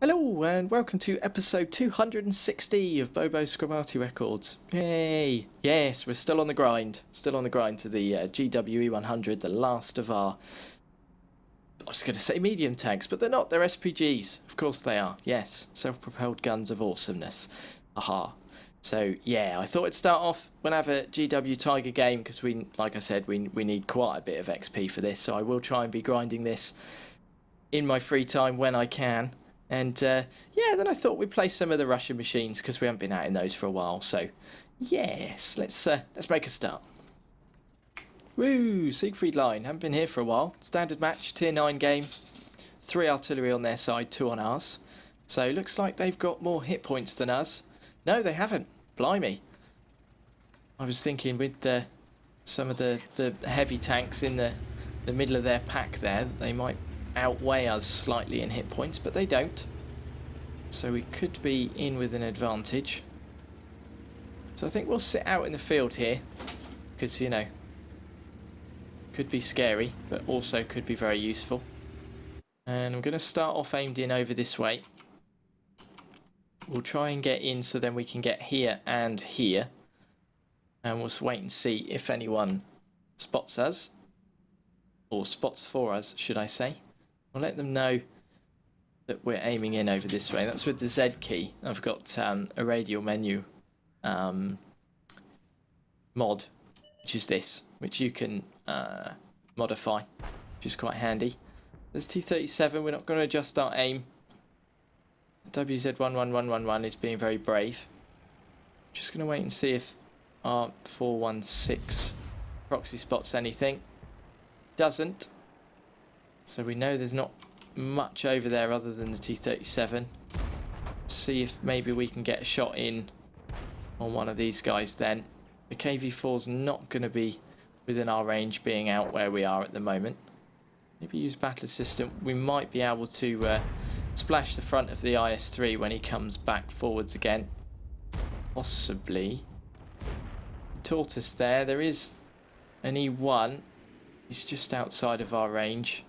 Hello and welcome to episode 260 of Bobo Scrum-Arty Records. Yay! Yes, we're still on the grind. Still on the grind to the GWE 100, the last of our... I was going to say medium tanks, but they're not. They're SPGs. Of course they are. Yes, self-propelled guns of awesomeness. Aha. So yeah, I thought I'd start off. We'll have a GW Tiger game because we, like I said, we need quite a bit of XP for this. So I will try and be grinding this in my free time when I can. And yeah, then I thought we'd play some of the Russian machines because we haven't been out in those for a while. So yes, let's make a start. Woo, Siegfried Line, haven't been here for a while. Standard match, tier 9 game. 3 artillery on their side, 2 on ours. So looks like they've got more hit points than us. No, they haven't. Blimey. I was thinking with some of the heavy tanks in the middle of their pack there, they might outweigh us slightly in hit points, but they don't. So we could be in with an advantage. So I think we'll sit out in the field here because, you know, could be scary, but also could be very useful. And I'm going to start off aimed in over this way. We'll try and get in so then we can get here and here. And we'll wait and see if anyone spots us. Or spots for us, should I say. We'll let them know that we're aiming in over this way. That's with the Z key. I've got a radial menu mod, which is this, which you can modify, which is quite handy. There's T-37. We're not going to adjust our aim. WZ11111 is being very brave. Just going to wait and see if our 416 proxy spots anything. Doesn't. So we know there's not much over there other than the T-37. See if maybe we can get a shot in on one of these guys then. The KV-4's not going to be within our range, being out where we are at the moment. Maybe use battle assistant. We might be able to splash the front of the IS-3 when he comes back forwards again. Possibly. Tortoise there. There is an E1. He's just outside of our range.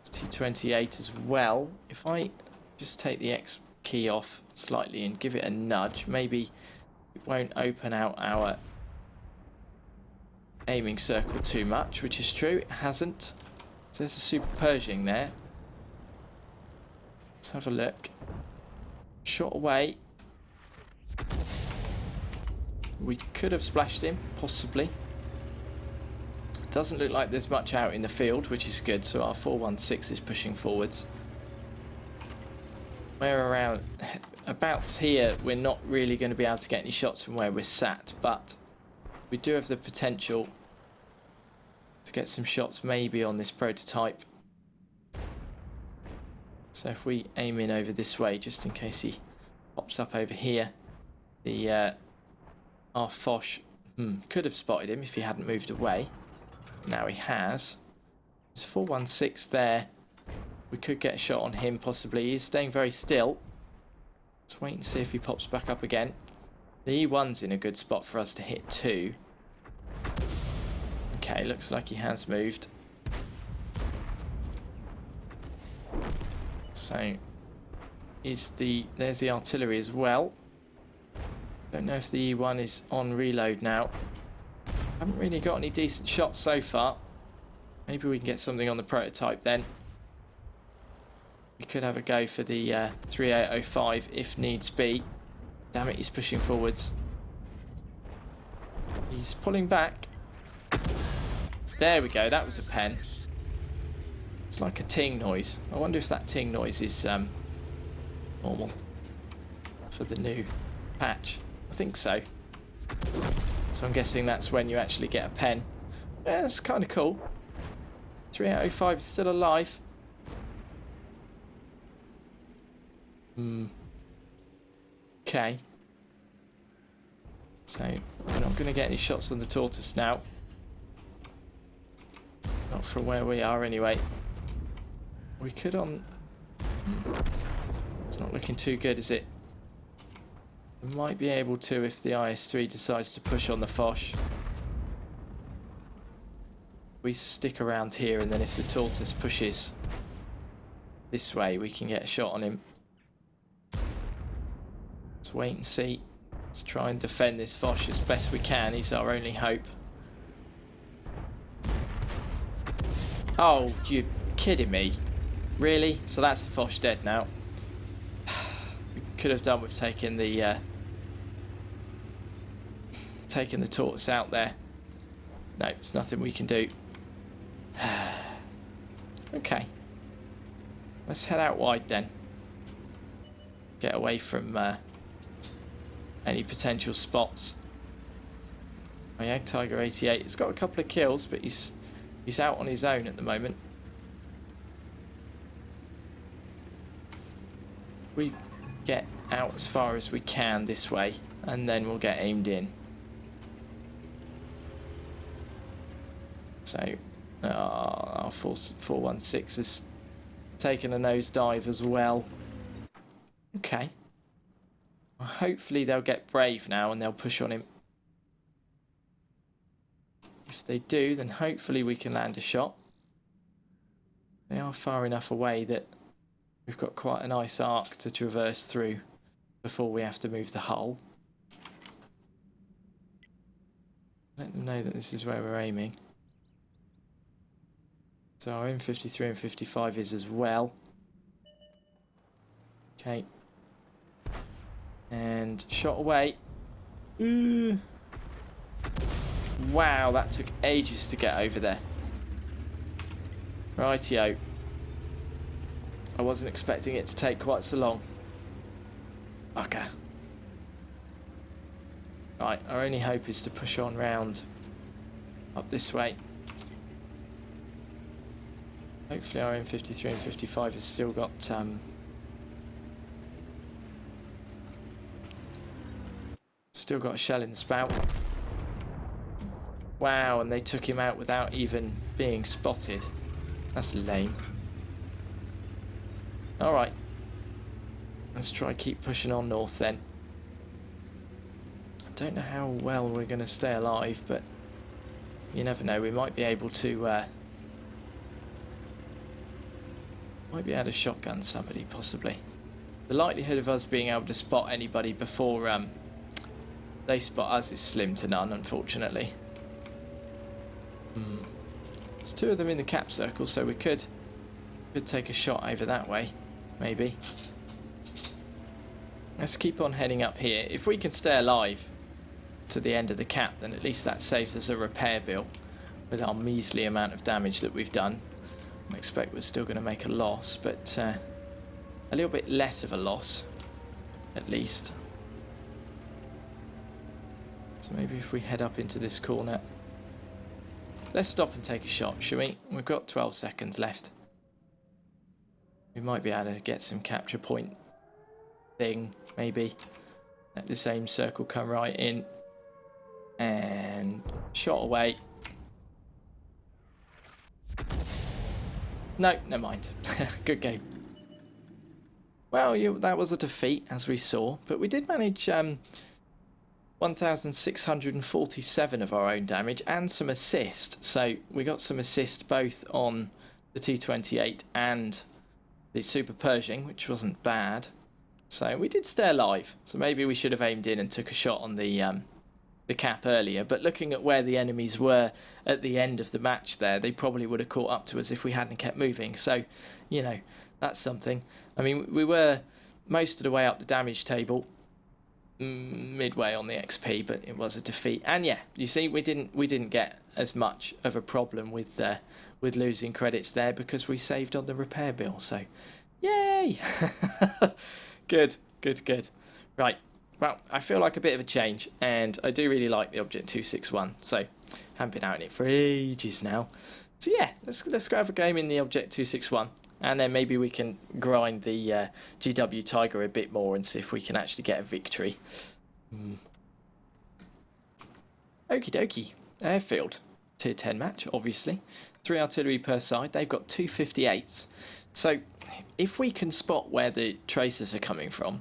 It's T28 as well. If I just take the X key off slightly and give it a nudge, maybe it won't open out our aiming circle too much, which is true. It hasn't. So there's a Super Pershing there. Let's have a look. Shot away. We could have splashed him, possibly. Doesn't look like there's much out in the field, which is good. So our 416 is pushing forwards. We're around about here. We're not really going to be able to get any shots from where we're sat, but we do have the potential to get some shots maybe on this prototype. So if we aim in over this way, just in case he pops up over here, the our Foch could have spotted him if he hadn't moved away. Now he has. There's 416 there. We could get a shot on him possibly. He's staying very still. Let's wait and see if he pops back up again. The E1's in a good spot for us to hit too. Okay, looks like he has moved. So there's the artillery as well. Don't know if the E1 is on reload now. Haven't really got any decent shots so far. Maybe we can get something on the prototype then. We could have a go for the 3805 if needs be. Damn it, he's pushing forwards. He's pulling back. There we go, that was a pen. It's like a ting noise. I wonder if that ting noise is normal for the new patch. I think so. So I'm guessing that's when you actually get a pen. Yeah, that's kind of cool. 3805 is still alive. Okay. So we're not going to get any shots on the Tortoise now. Not from where we are anyway. We could on... It's not looking too good, is it? We might be able to if the IS-3 decides to push on the Foch. We stick around here, and then if the Tortoise pushes this way, we can get a shot on him. Let's wait and see. Let's try and defend this Foch as best we can. He's our only hope. Oh, you're kidding me. Really? So that's the Foch dead now. We could have done with taking the tortoise out there. No, there's nothing we can do. Okay. Let's head out wide then. Get away from any potential spots. Oh yeah, Tiger 88 has got a couple of kills, but he's out on his own at the moment. We get out as far as we can this way, and then we'll get aimed in. So, our 416 has taken a nosedive as well. Okay. Well, hopefully they'll get brave now and they'll push on him. If they do, then hopefully we can land a shot. They are far enough away that we've got quite a nice arc to traverse through before we have to move the hull. Let them know that this is where we're aiming. So our M53 and 55 is as well. Okay. And shot away. Ooh. Wow, that took ages to get over there. Rightio. I wasn't expecting it to take quite so long. Okay. Right, our only hope is to push on round up this way. Hopefully our M53 and 55 has still got a shell in the spout. Wow, and they took him out without even being spotted. That's lame. Alright. Let's try keep pushing on north then. I don't know how well we're going to stay alive, but you never know. We might be able to shotgun somebody, possibly. The likelihood of us being able to spot anybody before they spot us is slim to none, unfortunately. There's two of them in the cap circle, so we could take a shot over that way, maybe. Let's keep on heading up here. If we can stay alive to the end of the cap, then at least that saves us a repair bill with our measly amount of damage that we've done. I expect we're still going to make a loss, but a little bit less of a loss, at least. So maybe if we head up into this corner. Let's stop and take a shot, shall we? We've got 12 seconds left. We might be able to get some capture point thing, maybe. Let the same circle come right in. And shot away. No, never mind. Good game. Well, that was a defeat, as we saw. But we did manage 1,647 of our own damage and some assist. So we got some assist both on the T28 and the Super Pershing, which wasn't bad. So we did stay alive. So maybe we should have aimed in and took a shot on the cap earlier. But looking at where the enemies were at the end of the match there, they probably would have caught up to us if we hadn't kept moving. So, you know, that's something. I mean, we were most of the way up the damage table, midway on the XP, but it was a defeat. And yeah, you see, we didn't get as much of a problem with losing credits there because we saved on the repair bill. So, yay! Good. Right. Well, I feel like a bit of a change, and I do really like the Object 261. So, haven't been out in it for ages now. So yeah, let's go have a game in the Object 261, and then maybe we can grind the GW Tiger a bit more and see if we can actually get a victory. Okie dokie. Airfield. Tier 10 match, obviously. 3 artillery per side. They've got 2 58s. So, if we can spot where the tracers are coming from,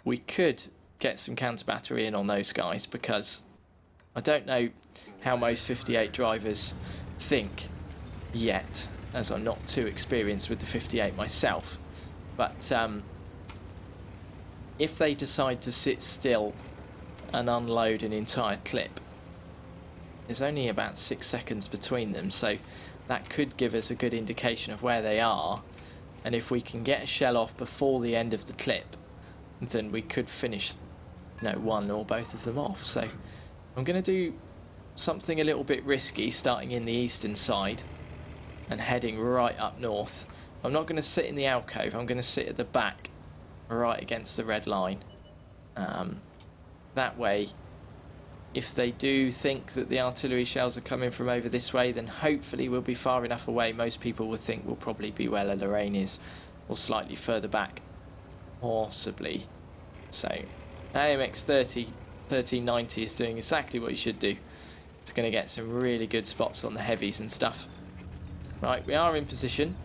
we could get some counter battery in on those guys, because I don't know how most 58 drivers think yet, as I'm not too experienced with the 58 myself. But if they decide to sit still and unload an entire clip, there's only about 6 seconds between them, so that could give us a good indication of where they are, and if we can get a shell off before the end of the clip, then we could finish, you know, one or both of them off. So I'm going to do something a little bit risky, starting in the eastern side and heading right up north. I'm not going to sit in the alcove, I'm going to sit at the back right against the red line. That way, if they do think that the artillery shells are coming from over this way, then hopefully we'll be far enough away. Most people would think we'll probably be where Lorraine is, or slightly further back, possibly. So AMX 1390 is doing exactly what you should do. It's going to get some really good spots on the heavies and stuff. Right, we are in position,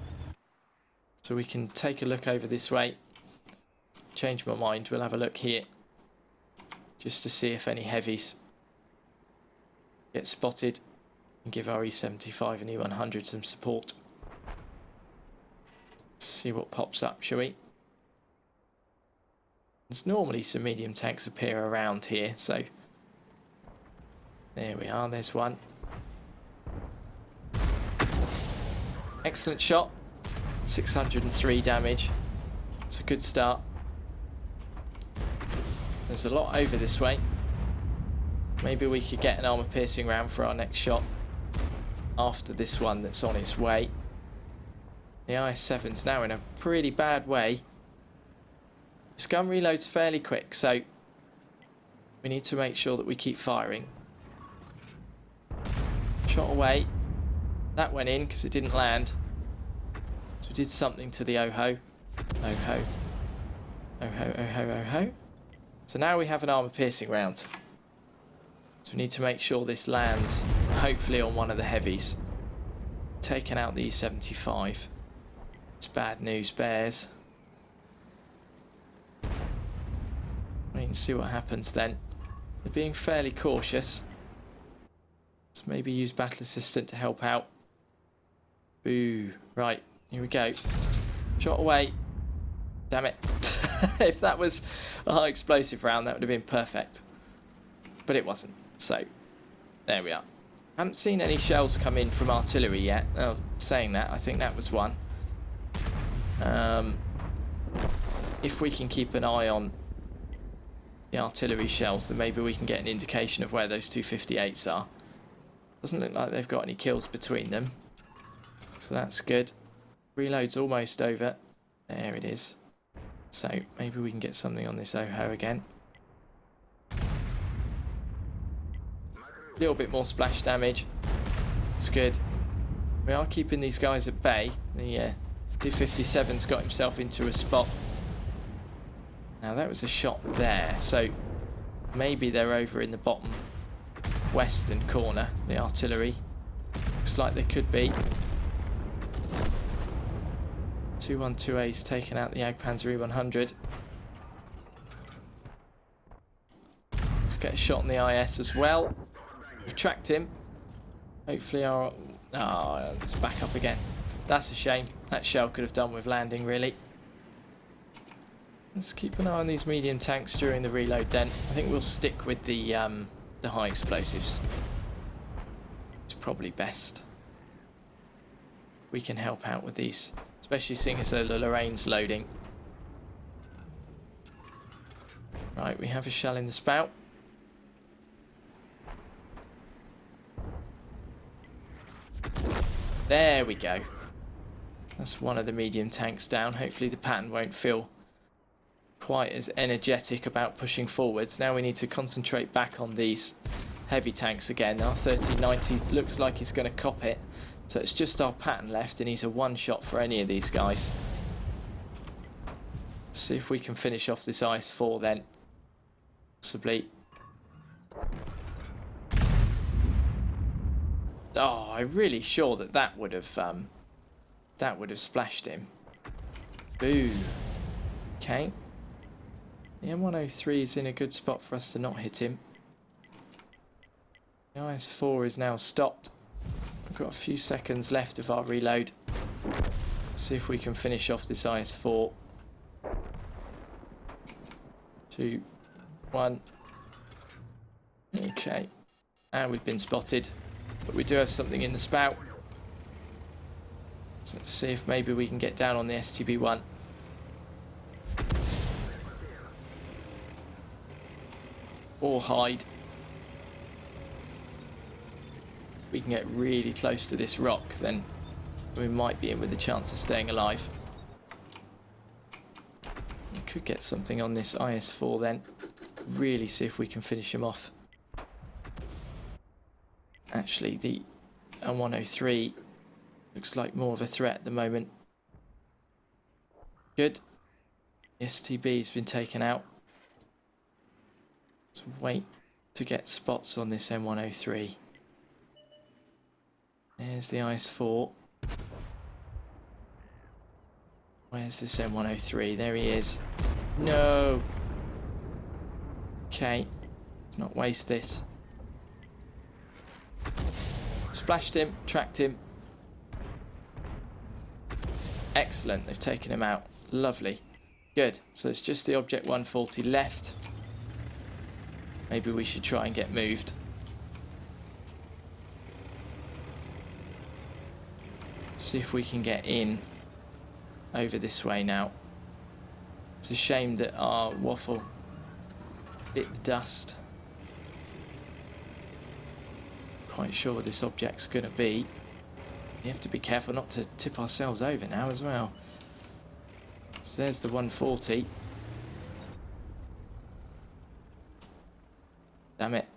so we can take a look over this way. Change my mind, we'll have a look here just to see if any heavies get spotted and give our E75 and E100 some support. See what pops up, shall we? There's normally some medium tanks appear around here, so there we are, there's one. Excellent shot, 603 damage. It's a good start. There's a lot over this way. Maybe we could get an armor piercing round for our next shot after this one that's on its way. The IS-7's now in a pretty bad way. This gun reloads fairly quick, so we need to make sure that we keep firing. Shot away. That went in because it didn't land. So we did something to the oh-ho. Oh-ho. Oh-ho, oh-ho, oh-ho. So now we have an armor piercing round. So we need to make sure this lands, hopefully on one of the heavies. Taking out the E75. It's bad news, bears. We can see what happens then. They're being fairly cautious. Let's maybe use battle assistant to help out. Boo. Right, here we go. Shot away. Damn it. If that was a high explosive round, that would have been perfect. But it wasn't. So, there we are. Haven't seen any shells come in from artillery yet. Oh, saying that, I think that was one. If we can keep an eye on the artillery shells, then maybe we can get an indication of where those 258s are. Doesn't look like they've got any kills between them. So that's good. Reload's almost over. There it is. So maybe we can get something on this OHO again. A little bit more splash damage. It's good. We are keeping these guys at bay. The 257's got himself into a spot. Now that was a shot there, so maybe they're over in the bottom western corner, the artillery. Looks like they could be. 212A's taken out the Jagdpanzer E100. Let's get a shot on the IS as well. We've tracked him. Hopefully our... Oh, it's back up again. That's a shame. That shell could have done with landing, really. Let's keep an eye on these medium tanks during the reload then. I think we'll stick with the high explosives. It's probably best. We can help out with these. Especially seeing as though the Lorraine's loading. Right, we have a shell in the spout. There we go. That's one of the medium tanks down. Hopefully the pattern won't feel quite as energetic about pushing forwards. Now we need to concentrate back on these heavy tanks again. Our 1390 looks like he's going to cop it. So it's just our pattern left, and he's a one-shot for any of these guys. Let's see if we can finish off this IS-4 then. Possibly. Oh, I'm really sure that that would have splashed him. Boo. Okay. The M103 is in a good spot for us to not hit him. The IS-4 is now stopped. We've got a few seconds left of our reload. See if we can finish off this IS-4. 2, 1. Okay. And we've been spotted. But we do have something in the spout. So let's see if maybe we can get down on the STB-1. Or hide. If we can get really close to this rock, then we might be in with a chance of staying alive. We could get something on this IS-4 then. Really see if we can finish him off. Actually, the L103 looks like more of a threat at the moment. Good. The STB's been taken out. Let's wait to get spots on this M103. There's the IS-4. Where's this M103? There he is. No! Okay. Let's not waste this. Splashed him, tracked him. Excellent, they've taken him out. Lovely. Good. So it's just the Object 140 left. Maybe we should try and get moved. See if we can get in over this way now. It's a shame that our waffle bit the dust. Quite sure what this object's going to be. We have to be careful not to tip ourselves over now as well. So there's the 140. Damn it.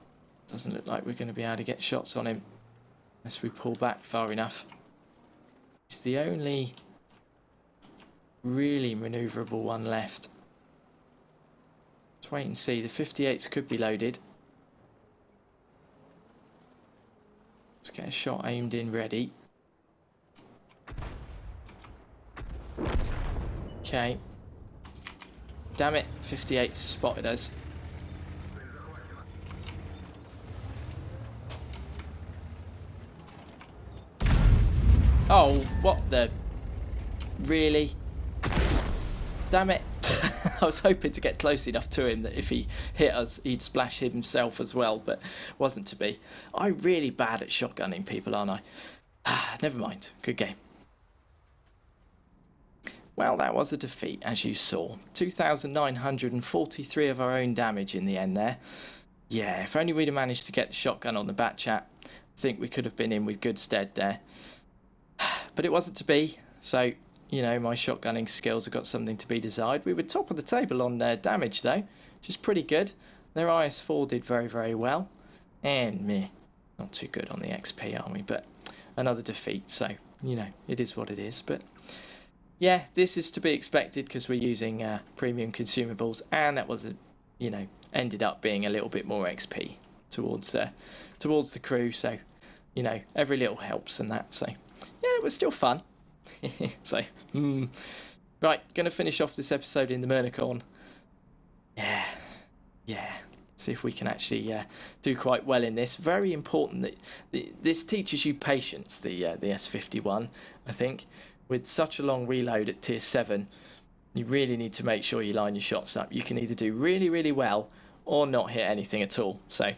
Doesn't look like we're going to be able to get shots on him unless we pull back far enough. It's the only really manoeuvrable one left. Let's wait and see. The 58s could be loaded. Let's get a shot aimed in ready. Okay. Damn it, 58 spotted us. Oh, what the... Really? Damn it. I was hoping to get close enough to him that if he hit us, he'd splash himself as well, but wasn't to be. I'm really bad at shotgunning people, aren't I? Never mind. Good game. Well, that was a defeat, as you saw. 2,943 of our own damage in the end there. Yeah, if only we'd have managed to get the shotgun on the bat chat, I think we could have been in with good stead there. But it wasn't to be, so... You know, my shotgunning skills have got something to be desired. We were top of the table on damage, though, which is pretty good. Their IS-4 did very, very well. And meh, not too good on the XP, are we? But another defeat, so, you know, it is what it is. But, yeah, this is to be expected because we're using premium consumables. And that was, you know, ended up being a little bit more XP towards the crew. So, you know, every little helps and that. So, yeah, it was still fun. So, right, gonna finish off this episode in the Myrnicon. Yeah, see if we can actually do quite well in this. Very important that this teaches you patience, the S51, I think. With such a long reload at tier 7, you really need to make sure you line your shots up. You can either do really, really well or not hit anything at all. So,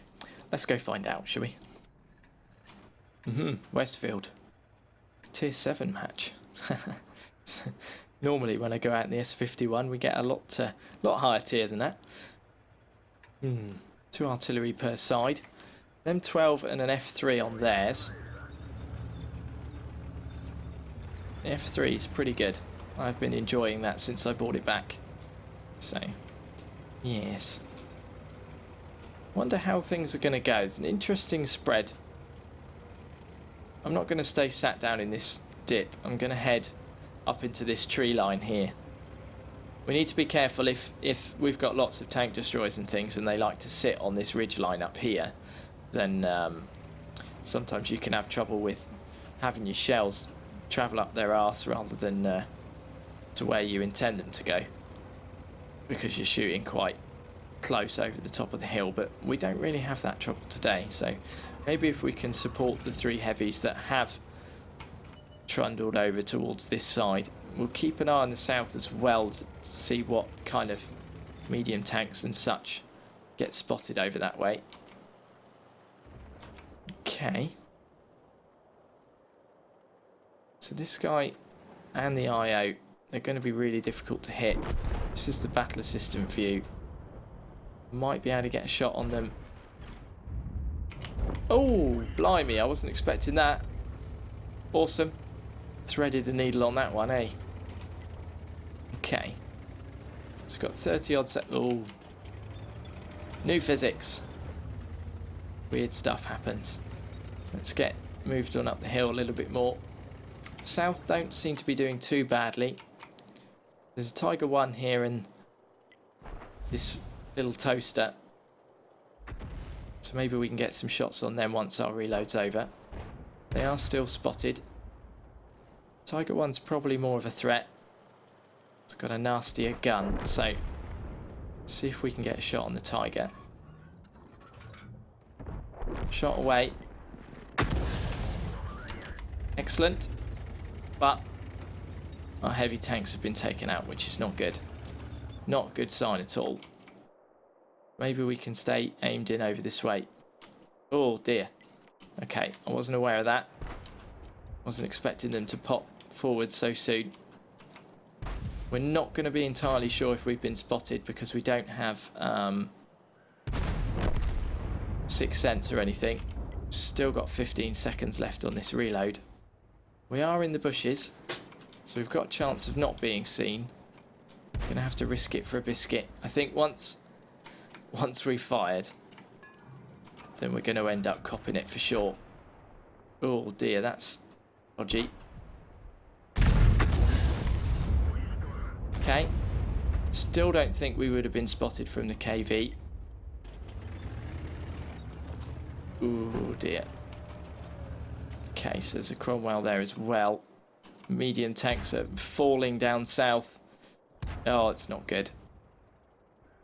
let's go find out, shall we? Westfield. Tier 7 match. Normally when I go out in the S51 we get a lot higher tier than that. 2 artillery per side. M12 and an F3 on theirs. The F3 is pretty good. I've been enjoying that since I bought it back. So, yes. Wonder how things are going to go. It's an interesting spread. I'm not going to stay sat down in this dip. I'm going to head up into this tree line here. We need to be careful if we've got lots of tank destroyers and things and they like to sit on this ridge line up here, then sometimes you can have trouble with having your shells travel up their arse rather than to where you intend them to go, because you're shooting quite close over the top of the hill. But we don't really have that trouble today, so maybe if we can support the 3 heavies that have trundled over towards this side. We'll keep an eye on the south as well to see what kind of medium tanks and such get spotted over that way. Okay. So this guy and the IO, they're going to be really difficult to hit. This is the battle assistant view. Might be able to get a shot on them. Oh, blimey, I wasn't expecting that. Awesome. Threaded the needle on that one, eh? Okay. It's got 30 odd seconds. Oh. New physics. Weird stuff happens. Let's get moved on up the hill a little bit more. South don't seem to be doing too badly. There's a Tiger 1 here and this little toaster. So maybe we can get some shots on them once our reload's over. They are still spotted. Tiger 1's probably more of a threat. It's got a nastier gun, so let's see if we can get a shot on the Tiger. Shot away. Excellent. But our heavy tanks have been taken out, which is not good. Not a good sign at all. Maybe we can stay aimed in over this way. Oh dear. Okay, I wasn't aware of that. Wasn't expecting them to pop forward so soon. We're not going to be entirely sure if we've been spotted because we don't have sixth sense or anything. Still got 15 seconds left on this reload. We are in the bushes, so we've got a chance of not being seen. Gonna have to risk it for a biscuit. I think once we've fired, then we're going to end up copping it for sure. Oh dear, that's dodgy. Okay. Still don't think we would have been spotted from the KV. Oh dear. Okay, so there's a Cromwell there as well. Medium tanks are falling down south. Oh, it's not good.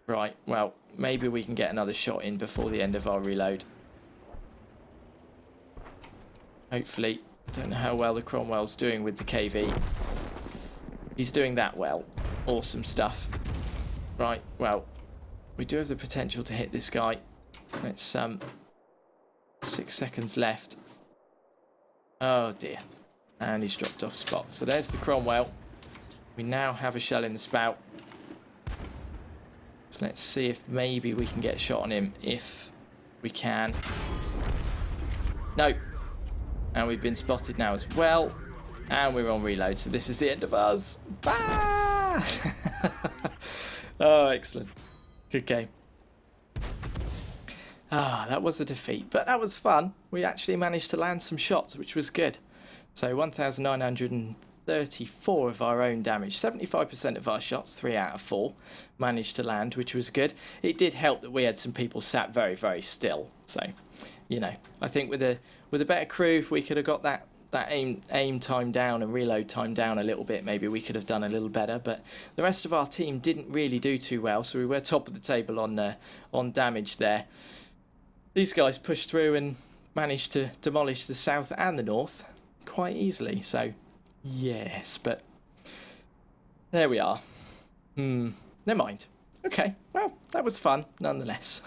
Right, well, maybe we can get another shot in before the end of our reload. Hopefully. Don't know how well the Cromwell's doing with the KV. He's doing that well. Awesome stuff. Right, well, we do have the potential to hit this guy. Let's 6 seconds left. Oh dear. And he's dropped off spot. So there's the Cromwell. We now have a shell in the spout. So let's see if maybe we can get a shot on him if we can. No. And we've been spotted now as well. And we're on reload. So this is the end of us. Bah! Oh, excellent. Good game. Ah, that was a defeat, but that was fun. We actually managed to land some shots, which was good. So 1,934 of our own damage. 75% of our shots, 3 out of 4, managed to land, which was good. It did help that we had some people sat very, very still. So, you know, I think with a better crew, if we could have got that aim time down and reload time down a little bit, maybe we could have done a little better. But the rest of our team didn't really do too well, so we were top of the table on damage there. These guys pushed through and managed to demolish the south and the north quite easily. So, yes, but there we are. Never mind. Okay, well, that was fun nonetheless.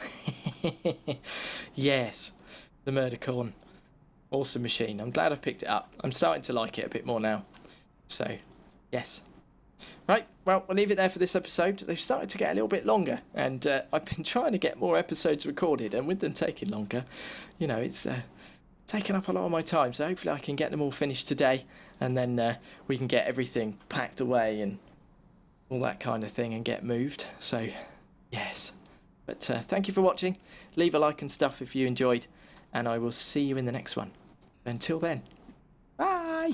Yes, the Murdercorn. Awesome machine. I'm glad I've picked it up. I'm starting to like it a bit more now. So, yes. Right, well, we'll leave it there for this episode. They've started to get a little bit longer, and I've been trying to get more episodes recorded, and with them taking longer, you know, it's taken up a lot of my time. So hopefully I can get them all finished today, and then we can get everything packed away and all that kind of thing and get moved. So, yes. But thank you for watching. Leave a like and stuff if you enjoyed, and I will see you in the next one. Until then, bye!